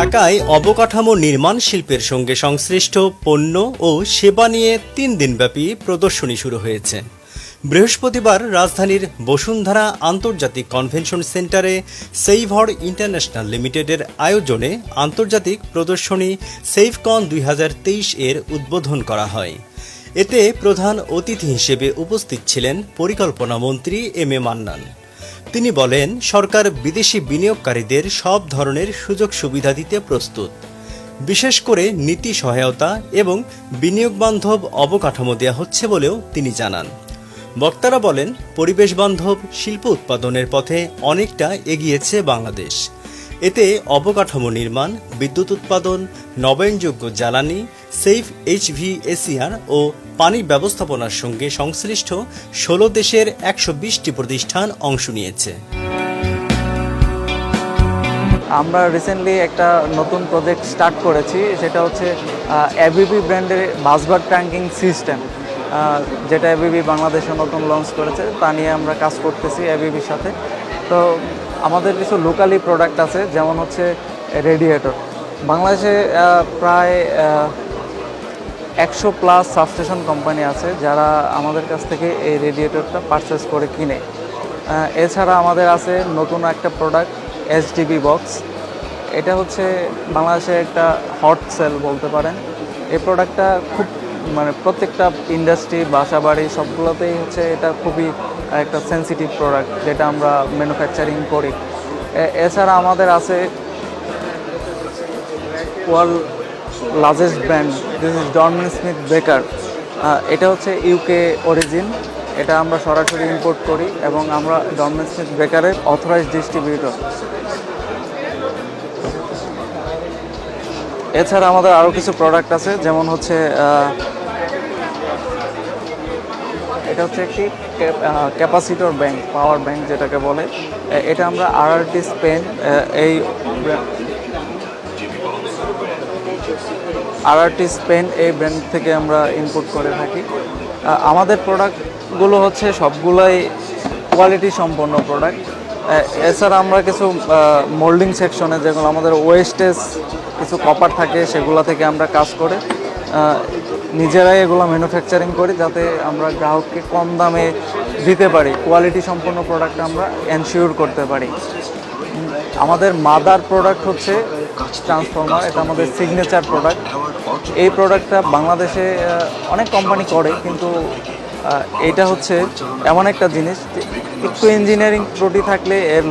ঢাকায় অবকাঠামো নির্মাণ শিল্পের সঙ্গে সংশ্লিষ্ট পণ্য ও সেবা নিয়ে 3 দিনব্যাপী প্রদর্শনী শুরু হয়েছে। বৃহস্পতিবার রাজধানীর বসুন্ধরা আন্তর্জাতিক কনভেনশন সেন্টারে সেইভর ইন্টারন্যাশনাল লিমিটেডের আয়োজনে আন্তর্জাতিক প্রদর্শনী সেইভকন 2023 এর উদ্বোধন করা হয়। এতে প্রধান অতিথি হিসেবে উপস্থিত ছিলেন পরিকল্পনা মন্ত্রী এম এ মান্নান। তিনি বলেন, সরকার বিদেশি বিনিয়োগকারীদের সব ধরনের সুযোগ সুবিধা দিতে প্রস্তুত, বিশেষ করে নীতি সহায়তা এবং বিনিয়োগ বান্ধব অবকাঠামো দেওয়া হচ্ছে বলেও তিনি জানান। বক্তারা বলেন, পরিবেশ বান্ধব শিল্প উৎপাদনের পথে অনেকটা এগিয়েছে বাংলাদেশ। এতে অবকাঠামো নির্মাণ, বিদ্যুৎ উৎপাদন, নবায়নযোগ্য জ্বালানি, সেফ HVACR ও পানি ব্যবস্থাপনার সঙ্গে সংশ্লিষ্ট 16 দেশের 120টি প্রতিষ্ঠান অংশ নিয়েছে। আমরা রিসেন্টলি একটা নতুন প্রজেক্ট স্টার্ট করেছি, সেটা হচ্ছে ABB ব্র্যান্ডের বাসবার ট্যাঙ্কিং সিস্টেম, যেটা ABB বাংলাদেশে নতুন লঞ্চ করেছে। তা নিয়ে আমরা কাজ করতেছি ABBর সাথে। তো আমাদের কিছু লোকালি প্রোডাক্ট আছে, যেমন হচ্ছে রেডিয়েটর। বাংলাদেশে প্রায় 100+ সাবস্টেশন কোম্পানি আছে যারা আমাদের কাছ থেকে এই রেডিয়েটরটা পারচেস করে কিনে। এছাড়া আমাদের আছে নতুন একটা প্রোডাক্ট HDB বক্স। এটা হচ্ছে বাংলাদেশে একটা হট সেল বলতে পারেন। এই প্রোডাক্টটা খুব প্রত্যেকটা ইন্ডাস্ট্রি, বাসা বাড়ি সবগুলোতেই হচ্ছে এটা খুবই একটা সেন্সিটিভ প্রোডাক্ট, যেটা আমরা ম্যানুফ্যাকচারিং করি। এছাড়া আমাদের আছে world largest brand, this is Dorman Smith Baker. এটা হচ্ছে UK অরিজিন। এটা আমরা সরাসরি ইম্পোর্ট করি এবং আমরা ডরম্যান স্মিথ বেকারের অথরাইজড ডিস্ট্রিবিউটর। এছাড়া আমাদের আরও কিছু প্রোডাক্ট আছে, যেমন হচ্ছে এটা হচ্ছে একটি ক্যাপাসিটর ব্যাংক, পাওয়ার ব্যাংক যেটাকে বলে। এটা আমরা RRT স্পেন এই ব্র্যান্ড থেকে আমরা ইম্পোর্ট করে থাকি। আমাদের প্রোডাক্টগুলো হচ্ছে সবগুলোই কোয়ালিটি সম্পন্ন প্রোডাক্ট। এছাড়া আমরা কিছু মোল্ডিং সেকশনে, যেগুলো আমাদের ওয়েস্টেজ কিছু কপার থাকে, সেগুলো থেকে আমরা কাজ করে নিজেরাই এগুলো ম্যানুফ্যাকচারিং করি, যাতে আমরা গ্রাহককে কম দামে দিতে পারি, কোয়ালিটি সম্পন্ন প্রোডাক্ট আমরা এনশিওর করতে পারি। আমাদের মাদার প্রোডাক্ট হচ্ছে ট্রান্সফর্মার। এটা আমাদের সিগনেচার প্রোডাক্ট। এই প্রোডাক্টটা বাংলাদেশে অনেক কোম্পানি করে, কিন্তু এটা হচ্ছে এমন একটা জিনিস, একটু ইঞ্জিনিয়ারিং ত্রুটি থাকলে এর